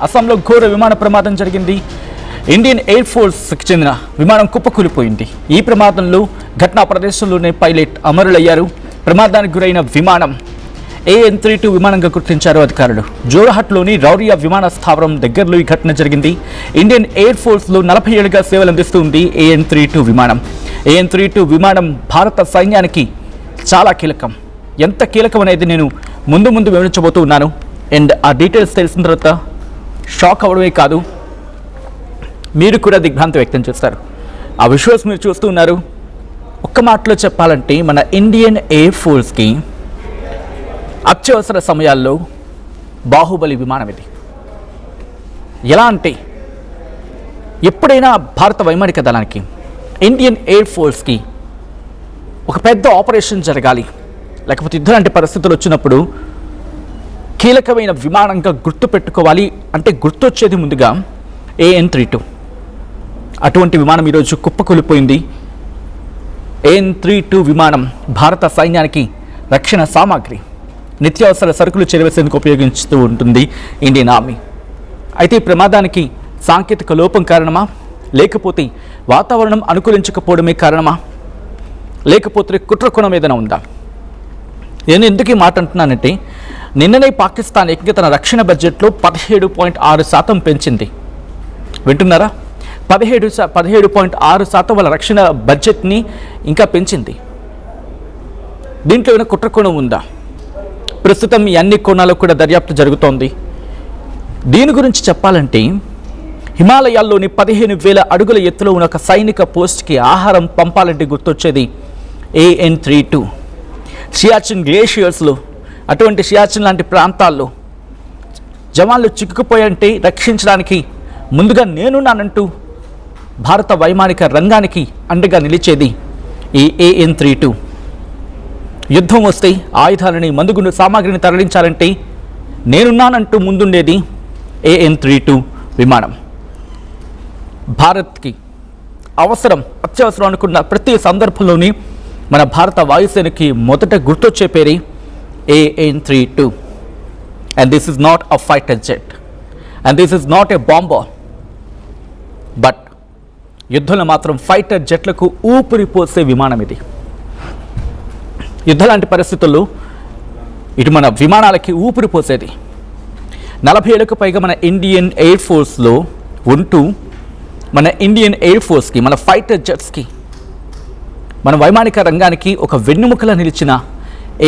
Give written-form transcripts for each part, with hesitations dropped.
అస్సాంలో ఘోర విమాన ప్రమాదం జరిగింది. ఇండియన్ ఎయిర్ ఫోర్స్కి చెందిన విమానం కుప్పకూలిపోయింది. ఈ ప్రమాదంలో ఘటనా ప్రదేశంలోనే పైలట్ అమరులయ్యారు. ప్రమాదానికి గురైన విమానం AN-32 విమానంగా గుర్తించారు అధికారులు. జోర్హట్లోని రౌరియా విమాన స్థావరం దగ్గరలో ఈ ఘటన జరిగింది. ఇండియన్ ఎయిర్ ఫోర్స్లో 40 ఏళ్లుగా సేవలు అందిస్తుంది AN-32 విమానం. AN-32 విమానం భారత సైన్యానికి చాలా కీలకం. ఎంత కీలకం అనేది నేను ముందు వివరించబోతూ ఉన్నాను. అండ్ ఆ డీటెయిల్స్ తెలిసిన తర్వాత షాక్ అవ్వడమే కాదు, మీరు కూడా దిగ్భ్రాంతి వ్యక్తం చేస్తారు. ఆ విజువల్స్ మీరు చూస్తూ ఉన్నారు. ఒక్క మాటలో చెప్పాలంటే మన ఇండియన్ ఎయిర్ ఫోర్స్కి అత్యవసర సమయాల్లో బాహుబలి విమానం ఇది. ఎలా అంటే ఎప్పుడైనా భారత వైమానిక దళానికి ఇండియన్ ఎయిర్ ఫోర్స్కి ఒక పెద్ద ఆపరేషన్ జరగాలి, లేకపోతే యుద్ధం లాంటి పరిస్థితులు వచ్చినప్పుడు కీలకమైన విమానంగా గుర్తుపెట్టుకోవాలి అంటే గుర్తొచ్చేది ముందుగా AN-32. అటువంటి విమానం ఈరోజు కుప్పకూలిపోయింది. AN-32 విమానం భారత సైన్యానికి రక్షణ సామాగ్రి, నిత్యావసర సరుకులు చేరవేసేందుకు ఉపయోగిస్తూ ఉంటుంది ఇండియన్ ఆర్మీ. అయితే ఈ ప్రమాదానికి సాంకేతిక లోపం కారణమా, లేకపోతే వాతావరణం అనుకూలించకపోవడమే కారణమా, లేకపోతే కుట్రకోణం ఏదైనా ఉందా? నేను ఎందుకు ఈ మాట అంటున్నానంటే నిన్ననే పాకిస్తాన్ ఏకంగా తన రక్షణ బడ్జెట్లో 17.6% పెంచింది. వింటున్నారా? 17.6% వాళ్ళ రక్షణ బడ్జెట్ని ఇంకా పెంచింది. దీంట్లో ఏమైనా కుట్రకోణం ఉందా? ప్రస్తుతం ఈ అన్ని కోణాలకు కూడా దర్యాప్తు జరుగుతోంది. దీని గురించి చెప్పాలంటే హిమాలయాల్లోని 15,000 అడుగుల ఎత్తులో ఉన్న ఒక సైనిక పోస్ట్కి ఆహారం పంపాలంటే గుర్తొచ్చేది AN-32. సియాచిన్ గ్లేషియర్స్లో, అటువంటి సియాచిన్ లాంటి ప్రాంతాల్లో జవాన్లు చిక్కుకుపోయంటే రక్షించడానికి ముందుగా నేనున్నానంటూ భారత వైమానిక రంగానికి అండగా నిలిచేది ఈ AN-32. యుద్ధం వస్తే ఆయుధాలని, మందుగుండు సామాగ్రిని తరలించాలంటే నేనున్నానంటూ ముందుండేది AN-32 విమానం. భారత్కి అత్యవసరం అనుకున్న ప్రతి సందర్భంలోని మన భారత వాయుసేనకి మొదట గుర్తొచ్చే పేరే AN-32. And this is not a fighter jet and this is not a bomber, but యుద్ధంలో మాత్రం ఫైటర్ జెట్లకు ఊపిరి పోసే విమానం ఇది. యుద్ధ లాంటి పరిస్థితుల్లో ఇటు మన విమానాలకి ఊపిరి పోసేది. 40 ఏళ్లకు పైగా మన ఇండియన్ ఎయిర్ ఫోర్స్లో ఉంటూ మన ఇండియన్ ఎయిర్ ఫోర్స్కి, మన ఫైటర్ జెట్స్కి, మన వైమానిక రంగానికి ఒక వెన్నెముకలా నిలిచిన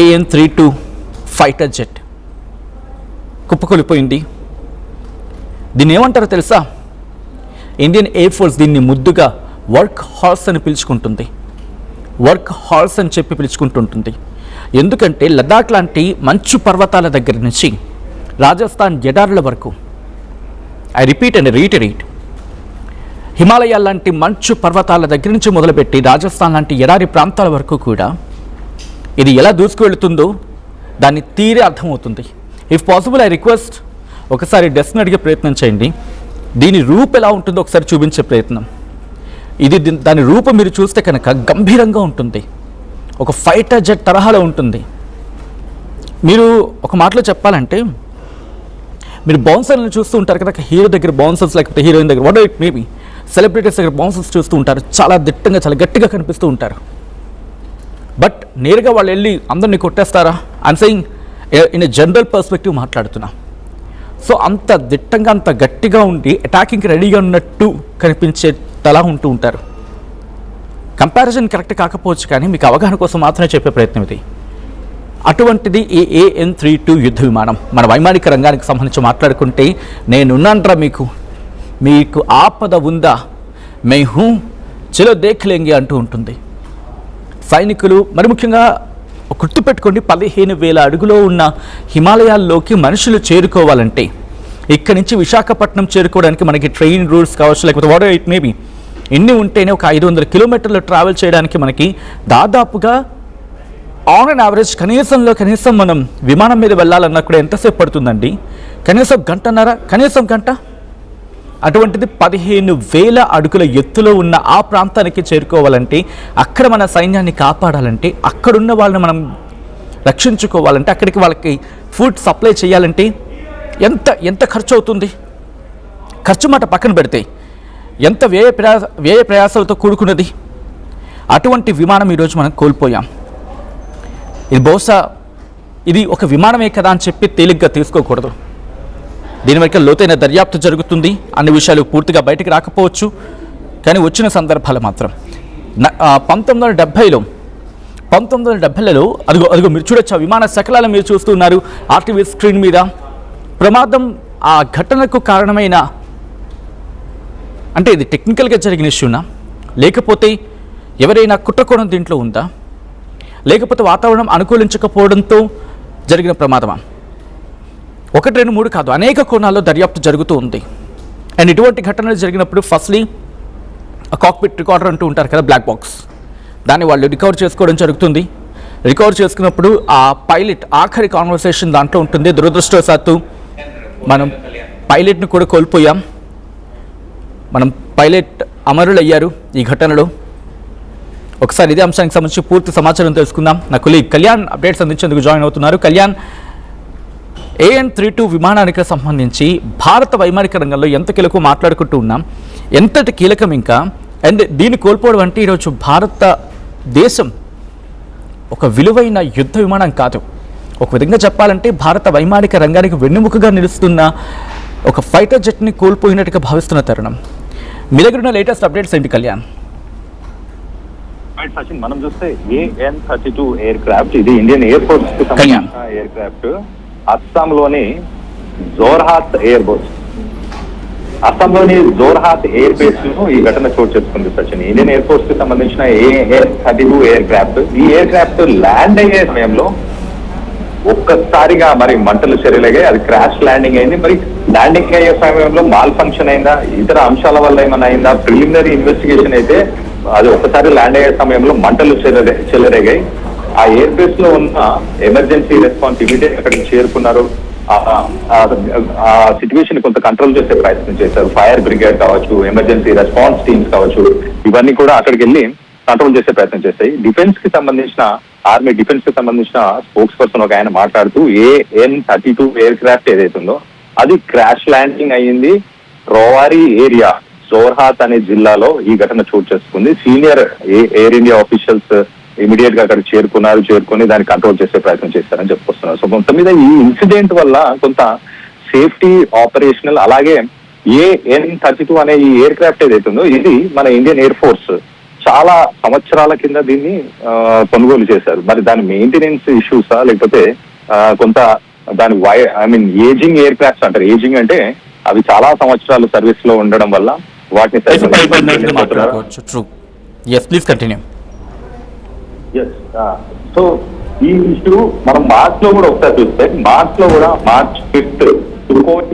AN-32 ఫైటర్ జెట్ కుప్పకూలిపోయింది. దీన్ని ఏమంటారో తెలుసా? ఇండియన్ ఎయిర్ ఫోర్స్ దీన్ని ముద్దుగా వర్క్ హార్స్ అని పిలుచుకుంటుంది. వర్క్ హార్స్ అని చెప్పి పిలుచుకుంటుంటుంది. ఎందుకంటే లదాఖ్ లాంటి మంచు పర్వతాల దగ్గర నుంచి రాజస్థాన్ ఎడారుల వరకు, ఐ రిపీట్ అండ్ రీటరేట్, హిమాలయాల లాంటి మంచు పర్వతాల దగ్గర నుంచి మొదలుపెట్టి రాజస్థాన్ లాంటి ఎడారి ప్రాంతాల వరకు కూడా ఇది ఎలా దూసుకువెళుతుందో దాన్ని తీరే అర్థమవుతుంది. ఇఫ్ పాసిబుల్ ఐ రిక్వెస్ట్ ఒకసారి డెస్క్ని అడిగే ప్రయత్నం చేయండి. దీని రూపు ఎలా ఉంటుందో ఒకసారి చూపించే ప్రయత్నం. దాని రూపం మీరు చూస్తే కనుక గంభీరంగా ఉంటుంది, ఒక ఫైటర్ జెట్ తరహాలో ఉంటుంది. మీరు ఒక మాటలో చెప్పాలంటే మీరు బౌన్సర్లను చూస్తూ ఉంటారు కదా, హీరో దగ్గర బౌన్సర్స్, లేకపోతే హీరోయిన్ దగ్గర, వాట్ ఇట్ మేబీ సెలబ్రిటీస్ దగ్గర బౌన్సర్స్ చూస్తూ ఉంటారు. చాలా దిట్టంగా, చాలా గట్టిగా కనిపిస్తూ ఉంటారు. బట్ నేరుగా వాళ్ళు వెళ్ళి అందరినీ కొట్టేస్తారా? I'm saying in a general perspective మాట్లాడుతున్నా. సో అంత దిట్టంగా, అంత గట్టిగా ఉండి అటాకింగ్కి రెడీగా ఉన్నట్టు కనిపించేలా ఉంటూ ఉంటారు. కంపారిజన్ కరెక్ట్ కాకపోవచ్చు, కానీ మీకు అవగాహన కోసం మాత్రమే చెప్పే ప్రయత్నం ఇది. అటువంటిది ఈ AN-32 యుద్ధ విమానం. మన వైమానిక రంగానికి సంబంధించి మాట్లాడుకుంటే నేనున్నాంట్రా, మీకు ఆపద ఉందా, మే హూ, చలో దేఖ్లేంగే అంటూ ఉంటుంది. సైనికులు మరి ముఖ్యంగా గుర్తుపెట్టుకోండి, 15,000 అడుగులో ఉన్న హిమాలయాల్లోకి మనుషులు చేరుకోవాలంటే ఇక్కడి నుంచి విశాఖపట్నం చేరుకోవడానికి మనకి ట్రైన్ రూట్స్ కావచ్చు, లేకపోతే వాట్ ఇట్ మేబీ, ఇన్ని ఉంటేనే ఒక 500 కిలోమీటర్లు ట్రావెల్ చేయడానికి మనకి దాదాపుగా ఆన్ అండ్ యావరేజ్ కనీసం మనం విమానం మీద వెళ్ళాలన్నా కూడా ఎంతసేపు పడుతుందండి? కనీసం గంట. అటువంటిది 15,000 అడుగుల ఎత్తులో ఉన్న ఆ ప్రాంతానికి చేరుకోవాలంటే, అక్కడ మన సైన్యాన్ని కాపాడాలంటే, అక్కడున్న వాళ్ళని మనం రక్షించుకోవాలంటే, అక్కడికి వాళ్ళకి ఫుడ్ సప్లై చేయాలంటే ఎంత ఖర్చు అవుతుంది? ఖర్చు మాట పక్కన పెడితే ఎంత వ్యయ ప్రయాసాలతో కూడుకున్నది. అటువంటి విమానం ఈరోజు మనం కోల్పోయాం. ఇది బహుశా ఇది ఒక విమానమే కదా అని చెప్పి తేలిగ్గా తీసుకోకూడదు. దీని వెనక లోతైన దర్యాప్తు జరుగుతుంది. అన్ని విషయాలు పూర్తిగా బయటికి రాకపోవచ్చు, కానీ వచ్చిన సందర్భాలు మాత్రం 1970లలో అదిగో మీరు చూడొచ్చు, విమాన శకలాలు మీరు చూస్తున్నారు ఆర్టీవీ స్క్రీన్ మీద. ప్రమాదం ఆ ఘటనకు కారణమైన, అంటే ఇది టెక్నికల్గా జరిగిన ఇష్యూనా, లేకపోతే ఎవరైనా కుట్రకోణం దీంట్లో ఉందా, లేకపోతే వాతావరణం అనుకూలించకపోవడంతో జరిగిన ప్రమాదమా? 1, 2, 3 కాదు, అనేక కోణాల్లో దర్యాప్తు జరుగుతూ ఉంది. అండ్ ఇటువంటి ఘటనలు జరిగినప్పుడు ఫస్ట్లీ కాక్పిట్ రికార్డర్ అంటూ ఉంటారు కదా, బ్లాక్ బాక్స్, దాన్ని వాళ్ళు రికవర్ చేసుకోవడం జరుగుతుంది. రికవర్ చేసుకున్నప్పుడు ఆ పైలట్ ఆఖరి కాన్వర్సేషన్ దాంట్లో ఉంటుంది. దురదృష్టవశాత్తు మనం పైలట్ని కూడా కోల్పోయాం. మనం పైలట్ అమరులయ్యారు ఈ ఘటనలో. ఒకసారి ఇదే అంశానికి సంబంధించి పూర్తి సమాచారం తెలుసుకుందాం. నా కొలీగ్ కళ్యాణ్ అప్డేట్స్ అందించేందుకు జాయిన్ అవుతున్నారు. కళ్యాణ్, AN-32 విమానానికి సంబంధించి భారత వైమానిక రంగంలో ఎంత కీలకం మాట్లాడుకుంటూ ఉన్నాం, ఎంతటి కీలకం ఇంకా, అండ్ దీన్ని కోల్పోవడం అంటే ఈరోజు భారతదేశం ఒక విలువైన యుద్ధ విమానం కాదు, ఒక విధంగా చెప్పాలంటే భారత వైమానిక రంగానికి వెన్నెముకగా నిలుస్తున్న ఒక ఫైటర్ జెట్ని కోల్పోయినట్టుగా భావిస్తున్న తరుణం. మీ దగ్గర ఉన్న లేటెస్ట్ అప్డేట్స్ ఏంటి కళ్యాణ్? సచిన్, మనం చూస్తే AN-32 ఎయిర్ క్రాఫ్ట్, ఇది ఇండియన్ ఎయిర్ ఫోర్స్ కి సంబంధించిన ఎయిర్ క్రాఫ్ట్. అస్సాంలోని జోర్హాత్ ఎయిర్ బేస్ లో ఈ ఘటన చోటు చేసుకుంది సచిన్. ఇండియన్ ఎయిర్ ఫోర్స్ కి సంబంధించిన AN-32 ఎయిర్ క్రాఫ్ట్, ఈ ఎయిర్ క్రాఫ్ట్ ల్యాండ్ అయ్యే సమయంలో ఒక్కసారిగా మరి మంటలు చెరలేగాయి. అది క్రాష్ ల్యాండింగ్ అయింది. మరి ల్యాండింగ్ అయ్యే సమయంలో మాల్ ఫంక్షన్ అయిందా, ఇతర అంశాల వల్ల ఏమైనా అయిందా, ప్రిలిమినరీ ఇన్వెస్టిగేషన్ అయితే అది ఒక్కసారి ల్యాండ్ అయ్యే సమయంలో మంటలు చెలరేగాయి. ఆ ఎయిర్ బేస్ లో ఉన్న ఎమర్జెన్సీ రెస్పాన్స్ ఇమీడియట్ అక్కడికి చేరుకున్నారు. ఆ సిచ్యువేషన్ కొంత కంట్రోల్ చేసే ప్రయత్నం చేశారు. ఫైర్ బ్రిగేడ్ కావచ్చు, ఎమర్జెన్సీ రెస్పాన్స్ టీమ్స్ కావచ్చు, ఇవన్నీ కూడా అక్కడికి వెళ్ళి కంట్రోల్ చేసే ప్రయత్నం చేస్తాయి. డిఫెన్స్ కి సంబంధించిన, ఆర్మీ డిఫెన్స్ కి సంబంధించిన స్పోక్స్ పర్సన్ ఒక ఆయన మాట్లాడుతూ AN-32 ఎయిర్ క్రాఫ్ట్ ఏదైతుందో అది క్రాష్ ల్యాండింగ్ అయ్యింది రోవారి ఏరియా, జోర్హాత్ అనే జిల్లాలో ఈ ఘటన చోటు చేసుకుంది. Senior air India officials immediate గా అక్కడ చేరుకొని దాన్ని కంట్రోల్ చేసే ప్రయత్నం చేస్తారని చెప్పుకొస్తున్నారు. సో మొత్తం మీద ఈ ఇన్సిడెంట్ వల్ల కొంత సేఫ్టీ ఆపరేషనల్, అలాగే AN-32 అనే ఈ ఎయిర్ క్రాఫ్ట్ ఏదైతుందో ఇది మన ఇండియన్ ఎయిర్ ఫోర్స్ చాలా సంవత్సరాల కింద దీన్ని కొనుగోలు చేశారు. మరి దాని మెయింటెనెన్స్ ఇష్యూసా, లేకపోతే కొంత దాని ఏజింగ్ ఎయిర్ క్రాఫ్ట్స్ అంటారు. ఏజింగ్ అంటే అవి చాలా సంవత్సరాలు సర్వీస్ లో ఉండడం వల్ల వాటిని సో ఈ ఇష్యూ మనం మార్చ్ లో కూడా ఒకసారి చూస్తే, మార్చ్ 5th Sukhoi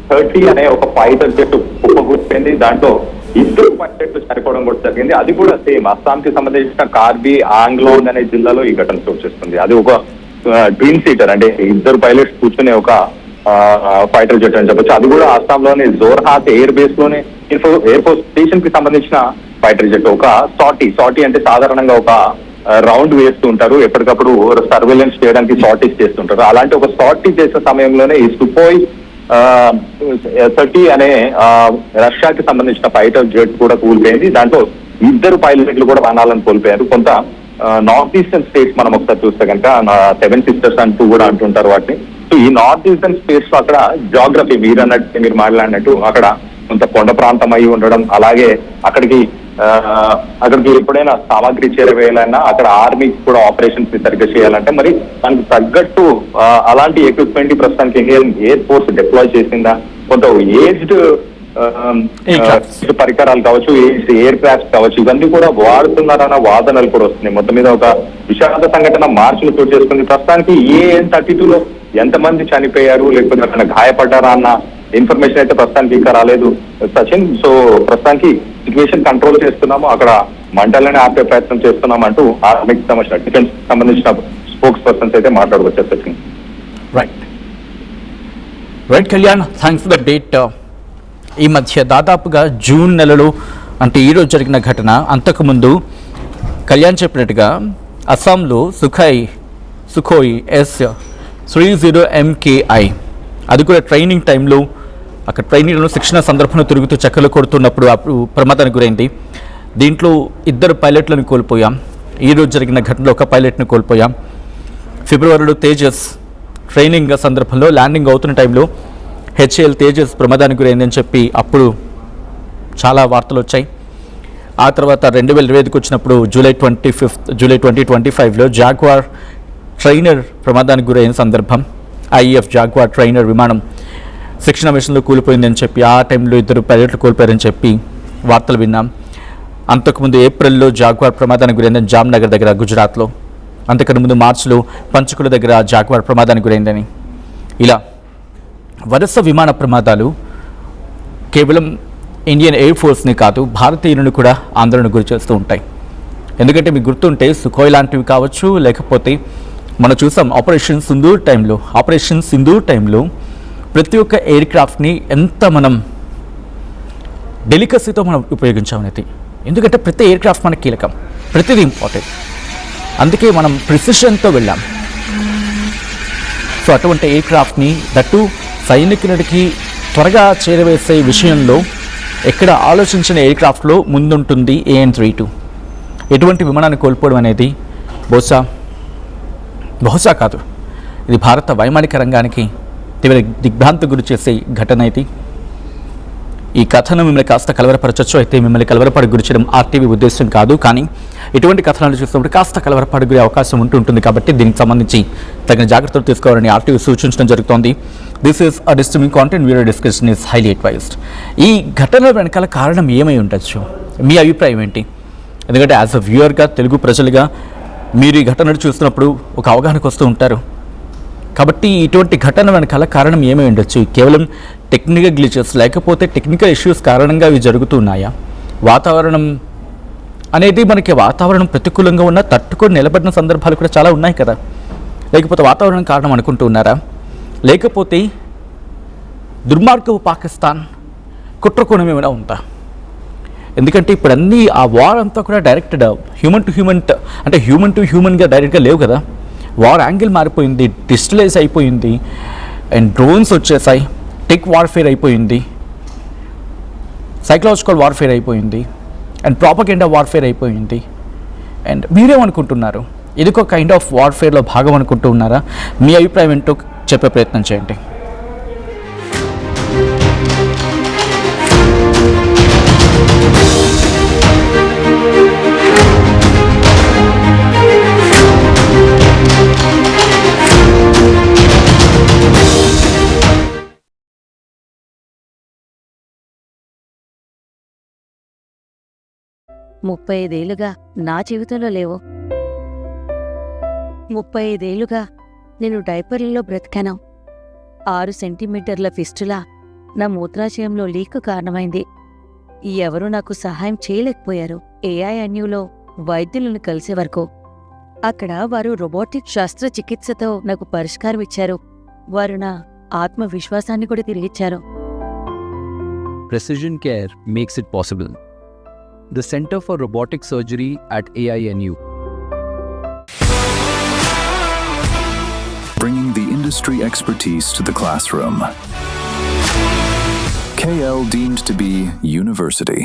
30 అనే ఒక ఫైటర్ జెట్ కుప్పకూలిపోయింది. దాంట్లో 2 పైలట్లు చనిపోవడం కూడా జరిగింది. అది కూడా సేమ్ అస్సాంకి సంబంధించిన కార్బీ ఆంగ్లాంగ్ అనే జిల్లాలో ఈ ఘటన చోటు చేస్తుంది. అది ఒక ట్విన్ సీటర్, అంటే 2 పైలట్స్ కూర్చునే ఒక ఫైటర్ జెట్ అని చెప్పొచ్చు. అది కూడా అస్సాంలోని జోర్హాత్ ఎయిర్ బేస్ లోనే ఎయిర్ ఫోర్స్ స్టేషన్ కి సంబంధించిన ఫైటర్ జెట్. ఒక సాటీ అంటే సాధారణంగా ఒక రౌండ్ వేస్తూ ఉంటారు, ఎప్పటికప్పుడు సర్వేలెన్స్ చేయడానికి సార్టీస్ చేస్తుంటారు. అలాంటి ఒక సార్టీ చేసే సమయంలోనే ఈ Sukhoi 30 అనే రష్యాకి సంబంధించిన ఫైటర్ జెట్ కూడా కూలిపోయింది. దాంట్లో 2 పైలట్లు కూడా ప్రాణాలను కోల్పోయారు. కొంత నార్త్ ఈస్టర్న్ స్టేట్స్ మనం ఒకసారి చూస్తే కనుక 7 సిస్టర్స్ అంటూ కూడా అంటుంటారు వాటిని. సో ఈ నార్త్ ఈస్టర్న్ స్టేట్స్ లో అక్కడ జాగ్రఫీ మీరు మాట్లాడినట్టు అక్కడ కొంత కొండ ప్రాంతం అయి ఉండడం, అలాగే అక్కడికి ఎప్పుడైనా సామాగ్రి చేరవేయాలన్నా అక్కడ ఆర్మీకి కూడా ఆపరేషన్స్ సరిగ్గా చేయాలంటే మరి దానికి తగ్గట్టు అలాంటి ఎక్విప్మెంట్ ప్రస్తుతానికి ఇండియన్ ఎయిర్ ఫోర్స్ డిప్లాయ్ చేసిందా, కొంత ఏజ్డ్ పరికరాలు కావచ్చు, ఎయిర్ క్రాఫ్ట్స్ కావచ్చు, ఇవన్నీ కూడా వాడుతున్నారన్న వాదనలు కూడా వస్తున్నాయి. మొత్తం మీద ఒక విషాద సంఘటన మార్చిలో చోటు చేసుకుంది. ప్రస్తుతానికి AN-32 లో ఎంతమంది చనిపోయారు, లేకపోతే అక్కడ గాయపడ్డారా అన్న ఇన్ఫర్మేషన్ అయితే ప్రస్తుతానికి ఇంకా రాలేదు సచిన్. సో ప్రస్తుతానికి సిచ్యువేషన్ కంట్రోల్ చేస్తున్నాము, అక్కడ మంటలని ఆపే ప్రయత్నం చేస్తున్నాం అంటూ ఆర్మీకి సంబంధించిన డిఫెన్స్ సంబంధించిన స్పోక్స్ పర్సన్స్ అయితే మాట్లాడుకొచ్చారు Sachin. Right Kalyan, thanks for the update. ఈ మధ్య దాదాపుగా జూన్ నెలలో, అంటే ఈరోజు జరిగిన ఘటన, అంతకుముందు కళ్యాణ్ చెప్పినట్టుగా అస్సాంలో Sukhoi S-30 MKI, అది కూడా ట్రైనింగ్ టైంలో అక్కడ ట్రైనీలను శిక్షణ సందర్భంలో తిరుగుతూ చక్కలు కొడుతున్నప్పుడు అప్పుడు ప్రమాదానికి గురైంది. దీంట్లో 2 పైలట్లను కోల్పోయాం. ఈరోజు జరిగిన ఘటనలో 1 పైలట్ను కోల్పోయాం. ఫిబ్రవరిలో తేజస్ ట్రైనింగ్ సందర్భంలో ల్యాండింగ్ అవుతున్న టైంలో హెచ్ఏఎల్ తేజస్ ప్రమాదానికి గురైందని చెప్పి అప్పుడు చాలా వార్తలు వచ్చాయి. ఆ తర్వాత 2025కి వచ్చినప్పుడు జూలై 2025లో జాగ్వార్ ట్రైనర్ ప్రమాదానికి గురైన సందర్భం. ఐఎఫ్ జాగ్వార్ ట్రైనర్ విమానం శిక్షణ మిషన్లో కూలిపోయిందని చెప్పి ఆ టైంలో 2 పైలట్లు కోల్పోయారని చెప్పి వార్తలు విన్నాం. అంతకుముందు ఏప్రిల్లో జాగ్వార్ ప్రమాదానికి గురైందని జామ్నగర్ దగ్గర గుజరాత్లో, అంతకన్నా ముందు మార్చిలో పంచకుల దగ్గర జాగ్వార్ ప్రమాదానికి గురైందని. ఇలా వరుస విమాన ప్రమాదాలు కేవలం ఇండియన్ ఎయిర్ ఫోర్స్ని కాదు భారతీయులను కూడా ఆందోళన గురి చేస్తూ ఉంటాయి. ఎందుకంటే మీకు గుర్తుంటే సుఖోయ్ లాంటివి కావచ్చు, లేకపోతే మనం చూసాం ఆపరేషన్ సింధూర్ టైంలో ప్రతి ఒక్క ఎయిర్ క్రాఫ్ట్ని ఎంత మనం డెలికసీతో మనం ఉపయోగించామనేది. ఎందుకంటే ప్రతి ఎయిర్ క్రాఫ్ట్ మనకి కీలకం, ప్రతిదీ ఇంపార్టెంట్. అందుకే మనం ప్రిసిషన్తో వెళ్ళాం. సో అటువంటి ఎయిర్ క్రాఫ్ట్ని దట్టు సైనికులకి త్వరగా చేరవేసే విషయంలో ఎక్కడ ఆలోచించిన ఎయిర్ క్రాఫ్ట్లో ముందుంటుంది AN-32. ఎటువంటి విమానాన్ని కోల్పోవడం అనేది బహుశా కాదు, ఇది భారత వైమానిక రంగానికి తీవ్ర దిగ్భ్రాంతి గురి చేసే ఘటన ఇది. ఈ కథను మిమ్మల్ని కాస్త కలవరపరచచ్చు, అయితే మిమ్మల్ని కలవరపడి గురి చేయడం RTV ఉద్దేశం కాదు. కానీ ఇటువంటి కథనాలు చూసినప్పుడు కాస్త కలవరపడి గురే అవకాశం ఉంటుంది. కాబట్టి దీనికి సంబంధించి తగిన జాగ్రత్తలు తీసుకోవాలని RTV సూచించడం జరుగుతోంది. This is a disturbing content. Video discussion is highly advised. ఈ ఘటన వెనకాల కారణం ఏమై ఉండొచ్చు? మీ అభిప్రాయం ఏంటి? ఎందుకంటే యాజ్ అ వ్యూవర్గా, తెలుగు ప్రజలుగా మీరు ఈ ఘటనను చూస్తున్నప్పుడు ఒక అవగాహనకు వస్తూ ఉంటారు. కాబట్టి ఇటువంటి ఘటన వెనకాల కారణం ఏమై ఉండొచ్చు? కేవలం టెక్నికల్ గ్లిచెస్ లేకపోతే టెక్నికల్ ఇష్యూస్ కారణంగా ఇవి జరుగుతున్నాయా? వాతావరణం అనేది మనకి వాతావరణం ప్రతికూలంగా ఉన్న తట్టుకొని నిలబడిన సందర్భాలు కూడా చాలా ఉన్నాయి కదా. లేకపోతే వాతావరణం కారణం అనుకుంటూ ఉన్నారా? లేకపోతే దుర్మార్గపు పాకిస్తాన్ కుట్రకోణం ఏమైనా ఉందా? ఎందుకంటే ఇప్పుడు అన్నీ ఆ వార్ అంతా కూడా డైరెక్టెడ్ హ్యూమన్ టు హ్యూమన్గా డైరెక్ట్గా లేవు కదా. వార్ యాంగిల్ మారిపోయింది, డిజిటలైజ్ అయిపోయింది, అండ్ డ్రోన్స్ వచ్చేసాయి, టెక్ వార్ఫేర్ అయిపోయింది, సైకలాజికల్ వార్ఫేర్ అయిపోయింది, అండ్ ప్రాపగెండా వార్ఫేర్ అయిపోయింది. అండ్ మీరేమనుకుంటున్నారు? ఇది ఒక కైండ్ ఆఫ్ వార్ఫేర్లో భాగం అనుకుంటూ ఉన్నారా? మీ అభిప్రాయం ఏంటో చెప్పే ప్రయత్నం చేయండి. ముప్పై 35 ఏళ్లుగా నా జీవితంలో లేవు. 35 ఏళ్లుగా నేను డైపర్లలో బ్రతికాను. 6 సెంటీమీటర్ల ఫిస్టులా నా మూత్రాశయంలో లీక్ కారణమైంది. ఎవరూ నాకు సహాయం చేయలేకపోయారు. AINUలో వైద్యులను కలిసే వరకు. అక్కడ వారు రోబోటిక్ శస్త్రచికిత్సతో నాకు పరిష్కారం ఇచ్చారు. వారు నా ఆత్మవిశ్వాసాన్ని కూడా తిరిగిచ్చారు. Precision Care makes it possible. The Center for Robotic Surgery at AINU. Bringing the industry expertise to the classroom. KL deemed to be university.